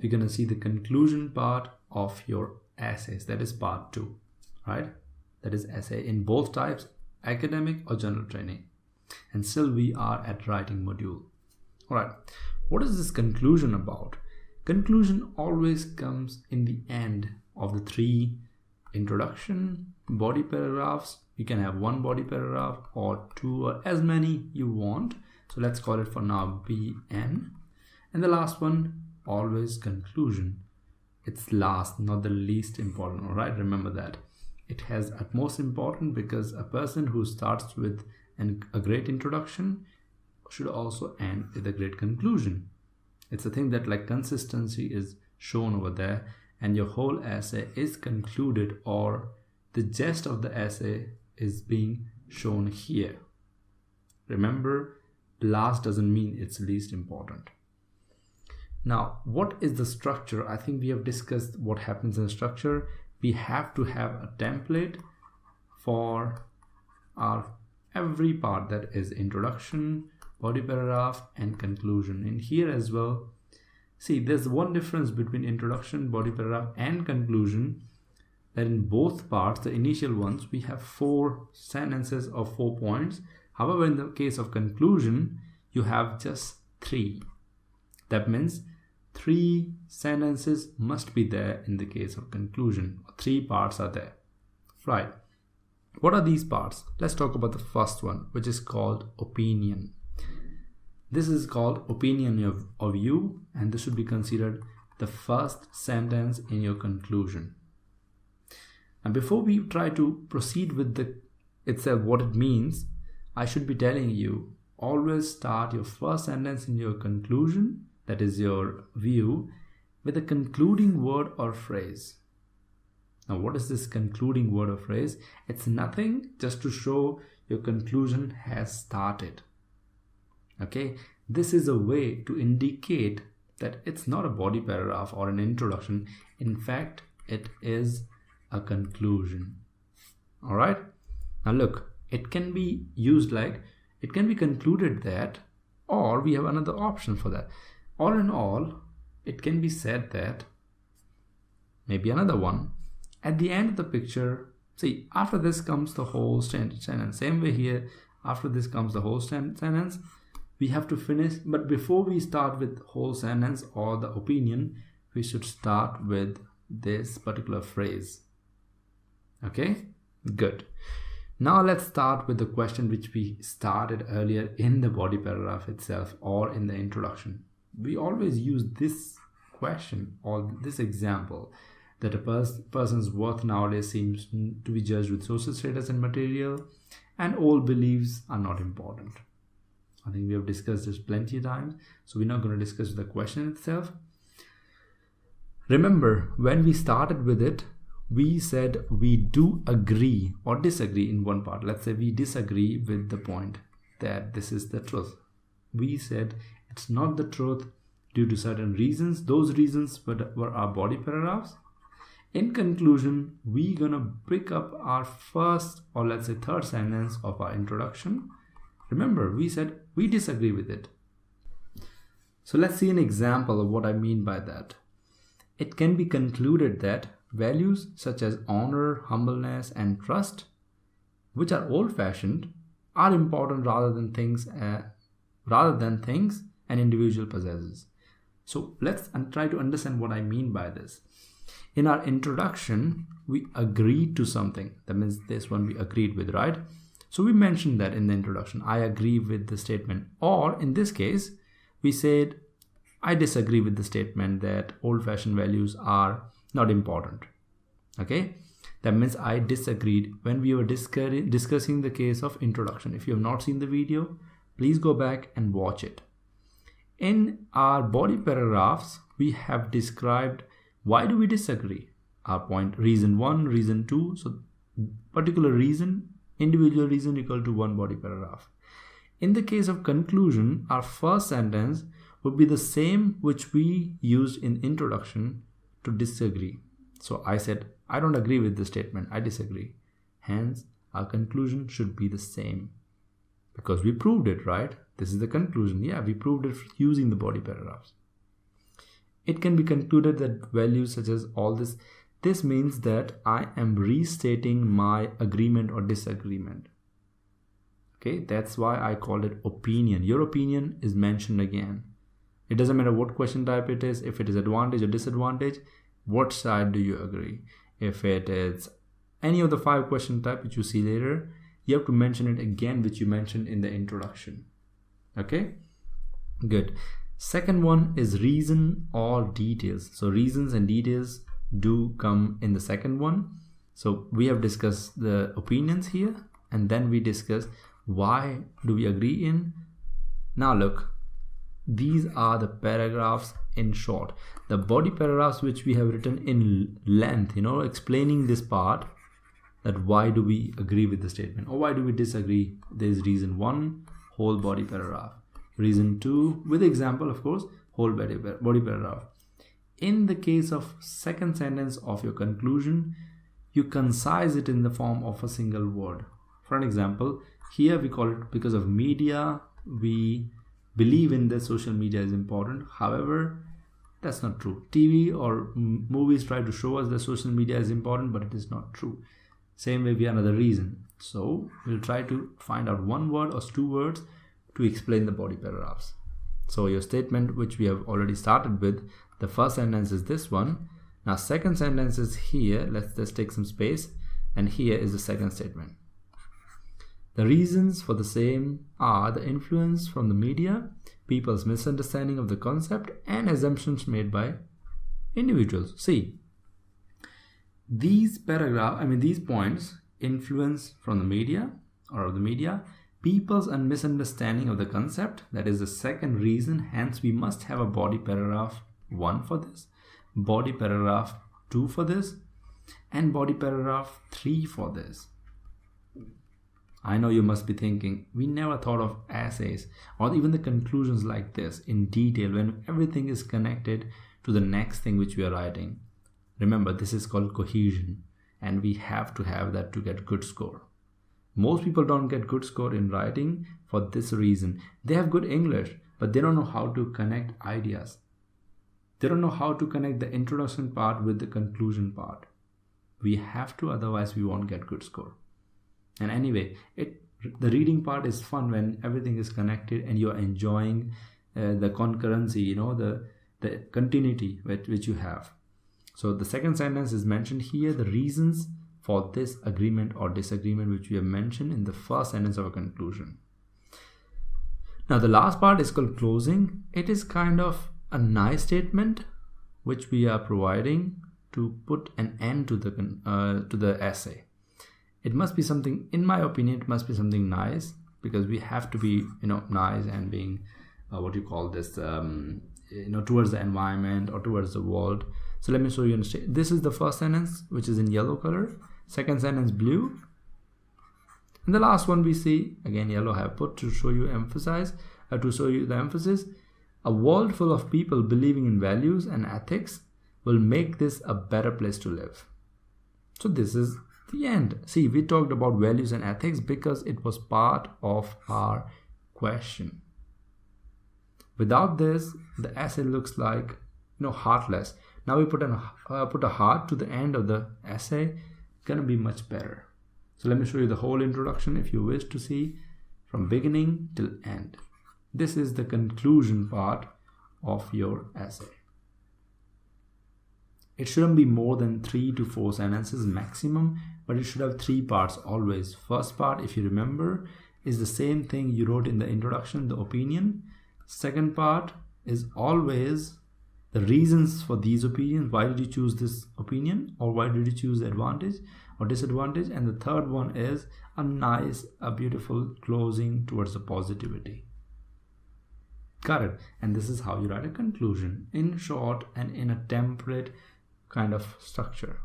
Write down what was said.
we're going to see the conclusion part of your essays. That is part 2, right? That is essay in both types, academic or general training. And still we are at writing module. All right, what is this conclusion about? Conclusion always comes in the end of the 3 introduction, body paragraphs. You can have 1 body paragraph or 2 or as many you want. So let's call it for now BN. And the last one, always conclusion. It's last, not the least important. All right, remember that. It has utmost importance because a person who starts with a great introduction should also end with a great conclusion. It's a thing that like consistency is shown over there, and your whole essay is concluded, or the gist of the essay is being shown here. Remember, last doesn't mean it's least important. Now, what is the structure? I think we have discussed what happens in the structure. We have to have a template for our every part, that is introduction, body paragraph, and conclusion. In here as well, see, there's one difference between introduction, body paragraph, and conclusion, that in both parts, the initial ones, we have 4 sentences of 4 points. However, in the case of conclusion, you have just 3. That means 3 sentences must be there in the case of conclusion. 3 parts are there, right? What are these parts? Let's talk about the first one, which is called opinion. This is called opinion of you, and this should be considered the first sentence in your conclusion. And before we try to proceed with the itself, what it means, I should be telling you, always start your first sentence in your conclusion, that is your view, with a concluding word or phrase. Now, what is this concluding word or phrase? It's nothing, just to show your conclusion has started. Okay, this is a way to indicate that it's not a body paragraph or an introduction. In fact, it is a conclusion. All right, now look, it can be used like, it can be concluded that, or we have another option for that. All in all, it can be said that, maybe another one, at the end of the picture, see, after this comes the whole sentence. Same way here, after this comes the whole sentence. We have to finish, but before we start with whole sentence or the opinion, we should start with this particular phrase. Okay, good. Now let's start with the question which we started earlier in the body paragraph itself or in the introduction. We always use this question or this example, that a person's worth nowadays seems to be judged with social status and material, and old beliefs are not important. I think we have discussed this plenty of times, so we're not going to discuss the question itself. Remember, when we started with it, we said we do agree or disagree in one part. Let's say we disagree with the point that this is the truth. We said it's not the truth due to certain reasons. Those reasons were our body paragraphs. In conclusion, we're gonna pick up our first, or let's say third sentence of our introduction. Remember, we said we disagree with it. So let's see an example of what I mean by that. It can be concluded that values such as honor, humbleness, and trust, which are old-fashioned, are important rather than things an individual possesses. So let's try to understand what I mean by this. In our introduction, we agreed to something. That means this one we agreed with, right? So we mentioned that in the introduction, I agree with the statement. Or in this case, we said, I disagree with the statement that old-fashioned values are not important. Okay? That means I disagreed when we were discussing the case of introduction. If you have not seen the video, please go back and watch it. In our body paragraphs, we have described why do we disagree? Our point, reason 1, reason 2. So particular reason, individual reason equal to one body paragraph. In the case of conclusion, our first sentence would be the same which we used in introduction to disagree. So I said, I don't agree with the statement, I disagree. Hence, our conclusion should be the same. Because we proved it, right? This is the conclusion. Yeah, we proved it using the body paragraphs. It can be concluded that values such as all this means that I am restating my agreement or disagreement. Okay, that's why I called it opinion. Your opinion is mentioned again. It doesn't matter what question type it is, if it is advantage or disadvantage, what side do you agree? If it is any of the 5 question type which you see later, you have to mention it again, which you mentioned in the introduction. Okay, good. Second one is reason or details. So reasons and details do come in the second one. So we have discussed the opinions here, and then we discuss why do we agree in. Now look, these are the paragraphs in short. The body paragraphs which we have written in length, explaining this part, that why do we agree with the statement or why do we disagree. There is reason 1, whole body paragraph. Reason 2, with example of course, whole body paragraph. In the case of second sentence of your conclusion, you concise it in the form of a single word. For an example, here we call it because of media, we believe in that social media is important. However, that's not true. TV or movies try to show us that social media is important, but it is not true. Same way, we have another reason. So we'll try to find out 1 word or 2 words to explain the body paragraphs. So your statement, which we have already started with, the first sentence is this one. Now second sentence is here. Let's just take some space, and here is the second statement. The reasons for the same are the influence from the media, people's misunderstanding of the concept, and assumptions made by individuals. See, these points, influence from the media or of the media, people's and misunderstanding of the concept, that is the second reason. Hence we must have a body paragraph 1 for this, body paragraph 2 for this, and body paragraph 3 for this. I know you must be thinking, we never thought of essays or even the conclusions like this in detail when everything is connected to the next thing which we are writing. Remember, this is called cohesion, and we have to have that to get good score. Most people don't get good score in writing for this reason. They have good English, but they don't know how to connect ideas. They don't know how to connect the introduction part with the conclusion part. We have to, otherwise we won't get good score. And anyway, the reading part is fun when everything is connected and you're enjoying the concurrency, the continuity which you have. So the second sentence is mentioned here, the reasons for this agreement or disagreement, which we have mentioned in the first sentence of a conclusion. Now the last part is called closing. It is kind of a nice statement which we are providing to put an end to the essay. It must be something, in my opinion, it must be something nice, because we have to be, nice and being, towards the environment or towards the world. So let me show you. This is the first sentence, which is in yellow color. Second sentence, blue. And the last one we see, again, yellow I have put to show you the emphasis. A world full of people believing in values and ethics will make this a better place to live. So this is the end. See, we talked about values and ethics because it was part of our question. Without this, the essay looks like, heartless. Now we put a heart to the end of the essay, gonna be much better. So let me show you the whole introduction if you wish to see from beginning till end. This is the conclusion part of your essay. It shouldn't be more than 3 to 4 sentences maximum, but it should have 3 parts always. First part, if you remember, is the same thing you wrote in the introduction, the opinion. Second part is always the reasons for these opinions. Why did you choose this opinion, or why did you choose the advantage or disadvantage? And the third one is a beautiful closing towards the positivity. Got it? And this is how you write a conclusion, in short and in a template kind of structure.